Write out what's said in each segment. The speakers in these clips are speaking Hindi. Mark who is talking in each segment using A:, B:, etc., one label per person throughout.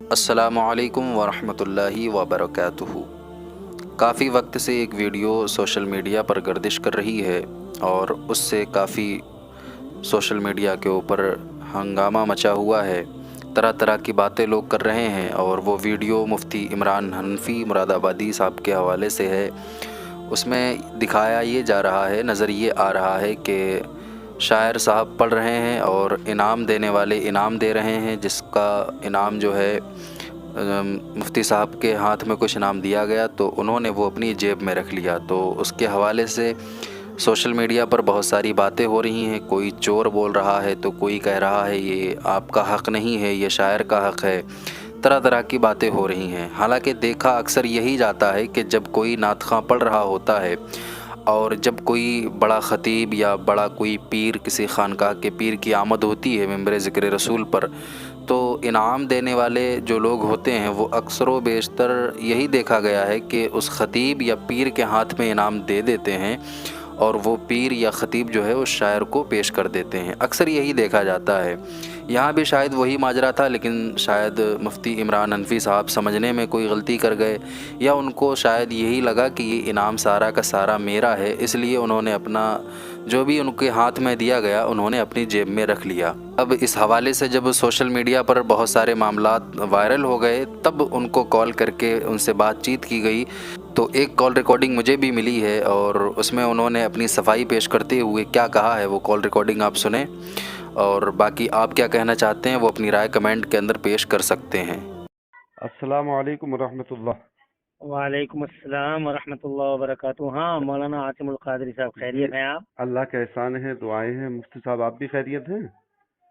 A: अस्सलामुअलैकुम वरहमतुल्लाहि वबरकातुहू। काफ़ी वक्त से एक वीडियो सोशल मीडिया पर गर्दिश कर रही है और उससे काफ़ी सोशल मीडिया के ऊपर हंगामा मचा हुआ है। तरह तरह की बातें लोग कर रहे हैं और वो वीडियो मुफ्ती इमरान हनफी मुरादाबादी साहब के हवाले से है। उसमें दिखाया ये जा रहा है, नज़र ये आ रहा है कि शायर साहब पढ़ रहे हैं और इनाम देने वाले इनाम दे रहे हैं, जिसका इनाम जो है मुफ्ती साहब के हाथ में कुछ इनाम दिया गया तो उन्होंने वो अपनी जेब में रख लिया। तो उसके हवाले से सोशल मीडिया पर बहुत सारी बातें हो रही हैं। कोई चोर बोल रहा है तो कोई कह रहा है ये आपका हक़ नहीं है, ये शायर का हक़ है। तरह तरह की बातें हो रही हैं। हालांकि देखा अक्सर यही जाता है कि जब कोई नात ख़्वां पढ़ रहा होता है और जब कोई बड़ा ख़तीब या बड़ा कोई पीर, किसी खानकाह के पीर की आमद होती है मिंबर ज़िक्र रसूल पर, तो इनाम देने वाले जो लोग होते हैं वो अक्सर व बेशतर यही देखा गया है कि उस ख़तीब या पीर के हाथ में इनाम दे देते हैं और वो पीर या ख़तीब जो है उस शायर को पेश कर देते हैं। अक्सर यही देखा जाता है। यहाँ भी शायद वही माजरा था, लेकिन शायद मुफ्ती इमरान हनफी साहब समझने में कोई गलती कर गए या उनको शायद यही लगा कि ये इनाम सारा का सारा मेरा है, इसलिए उन्होंने अपना जो भी उनके हाथ में दिया गया उन्होंने अपनी जेब में रख लिया। अब इस हवाले से जब सोशल मीडिया पर बहुत सारे मामलात वायरल हो गए तब उनको कॉल करके उनसे बातचीत की गई। तो एक कॉल रिकॉर्डिंग मुझे भी मिली है और उसमें उन्होंने अपनी सफाई पेश करते हुए क्या कहा है वो कॉल रिकॉर्डिंग आप सुने, और बाकी आप क्या कहना चाहते हैं वो अपनी राय कमेंट के अंदर पेश कर सकते हैं।
B: अस्सलाम वालेकुम रहमतुल्लाह।
C: वालेकुम अस्सलाम वरहमतुल्लाहि वबरकातुहू। हाँ, मौलाना आसिमुल कादरी साहब,
B: जी,
C: खैरियत हैं आप?
B: अल्लाह का एहसान है, दुआएं हैं। मुफ्ती साहब आप भी खैरियत हैं?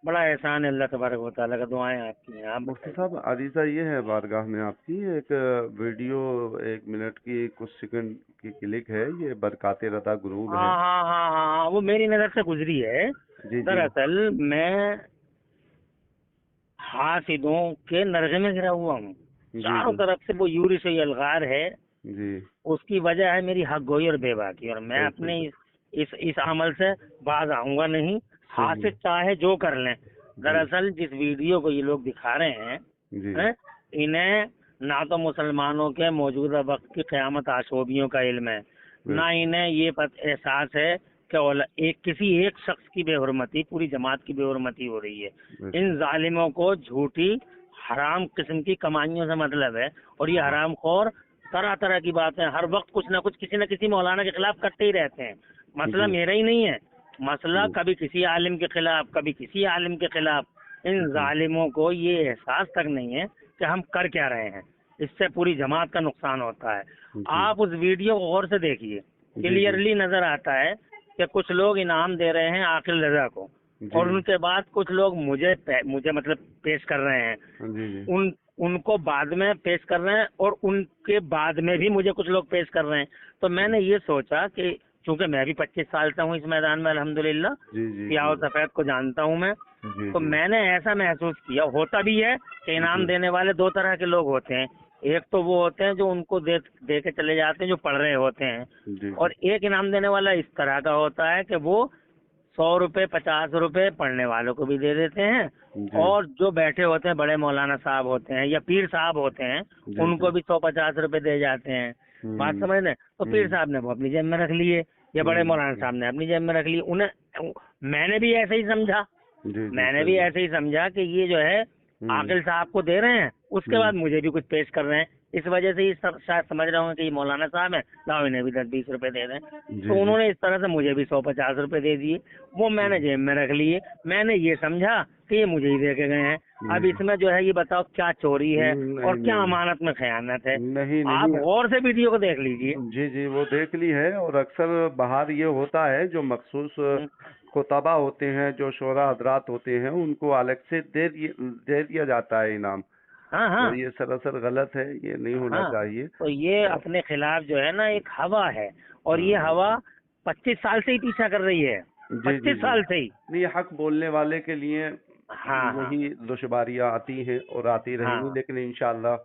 C: बड़ा एहसान है अल्लाह तबारक व तआला का, दुआएं आपकी हैं, आप
B: मुफ्ती
C: बताइए।
B: साहब अरीज़ा ये है बारगाह में आपकी, एक वीडियो 1 मिनट की कुछ सेकंड की क्लिक है, ये बरकाते रदा ग्रुप है।
C: हाँ हाँ हाँ हाँ हाँ, वो मेरी नज़र से गुजरी है।
B: जी जी
C: दरअसल मैं हासिदों के नरगे में घिरा हुआ हूँ।
B: जी
C: चारों
B: जी
C: तरफ से वो यूरिश अलगार है।
B: जी।
C: उसकी वजह है मेरी हक गोई और बेबाकी, और मैं
B: बिल्कुल
C: अपने
B: बिल्कुल।
C: इस अमल से बाज आऊंगा नहीं।
B: सही
C: हासिद
B: है।
C: चाहे जो कर लें।
B: जी
C: दरअसल जिस वीडियो को ये लोग दिखा रहे हैं,
B: जी
C: हैं, इन्हें ना तो मुसलमानों के मौजूदा वक्त की क़यामत आशोबियों का इल्म है, ना
B: बिल्कुल
C: इन्हें ये एहसास है कि किसी एक शख्स की बेहुरमती पूरी जमात की बेहुरमती हो रही है। इन
B: बिल्कुल।
C: जालिमों को झूठी हराम किस्म की कमाइयों से मतलब है, और ये
B: जी
C: हराम खोर तरह तरह की बातें हर वक्त कुछ ना कुछ किसी न किसी मौलाना के खिलाफ करते ही रहते हैं। मसला
B: जी
C: मेरा ही नहीं है, मसला
B: जी
C: कभी किसी आलिम के खिलाफ, कभी किसी आलिम के खिलाफ। इन
B: जी
C: जालिमों को ये एहसास तक नहीं है कि हम कर क्या रहे हैं। इससे पूरी जमात का नुकसान होता है।
B: जी
C: आप उस वीडियो को गौर से देखिए,
B: जी जी
C: क्लियरली नजर आता है कि कुछ लोग इनाम दे रहे हैं आकिल रजा को,
B: जी
C: और उनके बाद कुछ लोग मुझे मतलब पेश कर रहे हैं।
B: जी जी
C: उन उनको बाद में पेश कर रहे हैं, और उनके बाद में भी मुझे कुछ लोग पेश कर रहे हैं। तो मैंने ये सोचा कि चूंकि मैं भी 25 साल से हूँ इस मैदान में, अल्हम्दुलिल्लाह,
B: जी जी
C: सियाह
B: जी
C: और सफेद को जानता हूँ मैं।
B: जी
C: तो
B: जी
C: मैंने ऐसा महसूस किया, होता भी है कि इनाम
B: जी
C: देने वाले दो तरह के लोग होते हैं। एक तो वो होते हैं जो उनको दे के चले जाते हैं, जो पढ़ रहे होते हैं।
B: जी जी
C: और एक इनाम देने वाला इस तरह का होता है कि वो 100 रुपए 50 रुपए पढ़ने वालों को भी दे देते हैं,
B: जी
C: और जो बैठे होते हैं बड़े मौलाना साहब होते हैं या पीर साहब होते हैं,
B: जी
C: उनको
B: जी।
C: भी 150 रुपए दे जाते हैं। बात
B: हम्म
C: समझ रहे हैं? तो पीर
B: हम्म
C: साहब ने वो अपनी जेब में रख लिए, या बड़े मौलाना
B: हम्म।
C: साहब ने अपनी जेब में रख लिए। उन्हें मैंने भी ऐसे ही समझा,
B: जी जी
C: मैंने भी
B: सही है।
C: ऐसे ही समझा कि ये जो है
B: हम्म
C: आकिल साहब को दे रहे हैं, उसके
B: हम्म।
C: बाद मुझे भी कुछ पेश कर रहे हैं। इस वजह से ये सब शायद समझ रहे होंगे कि ये मौलाना साहब है, लाओ इन्हें भी 10-20 रुपए दे दें। तो
B: जी जी
C: उन्होंने इस तरह से मुझे भी 150 रुपए दे दिए, वो मैंने जेब में रख लिए। मैंने ये समझा कि ये मुझे ही दे के गए हैं। अब
B: जी।
C: इसमें जो है ये बताओ क्या चोरी है और
B: नहीं
C: क्या
B: नहीं
C: अमानत में खयानत है।
B: नहीं
C: आप
B: नहीं।
C: गौर से वीडियो को देख लीजिए।
B: जी जी वो देख ली है। और अक्सर बाहर ये होता है जो मखसूस
C: हम्म,
B: खुतबा होते हैं, जो शोरा हजरात होते हैं, उनको अलग से दे दिया जाता है इनाम।
C: हाँ हाँ
B: और ये सरासर गलत है, ये नहीं होना
C: हाँ।
B: चाहिए।
C: तो ये
B: और
C: अपने खिलाफ जो है ना एक हवा है, और ये
B: हाँ
C: हवा 25 साल से ही पीछा कर रही है,
B: जी जी
C: 25
B: जी।
C: साल से ही।
B: नहीं, हक बोलने वाले के लिए
C: हाँ हाँ
B: यही दुश्वारियां आती हैं और आती रहेंगी,
C: हाँ
B: लेकिन इंशाअल्लाह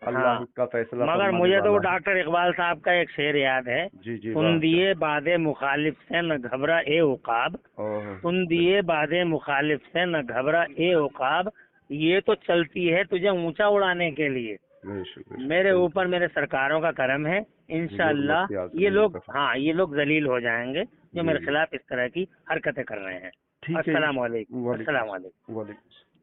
B: अल्लाह
C: हाँ।
B: इसका फैसला
C: मगर
B: फरमाने
C: मुझे तो वो
B: वाला है।
C: डॉक्टर इकबाल साहब का एक शेर याद है,
B: जी जी
C: सुन
B: वाह क्या।
C: दिए बादे मुखालिफ से न घबरा ए उकाब,
B: ओह
C: सुन दिए बादे मुखालिफ से न घबरा ए उकाब, ये तो चलती है तुझे ऊंचा उड़ाने के लिए।
B: बेशक
C: मेरे ऊपर मेरे सरकारों का करम है, इंशाल्लाह ये लोग, हाँ ये लोग जलील हो जाएंगे जो मेरे खिलाफ इस तरह की हरकतें कर रहे हैं।
B: ठीक है।
C: अस्सलाम वालेकुम।
B: वालेकुम
C: अस्सलाम वालेकुम।
B: वालेकुम।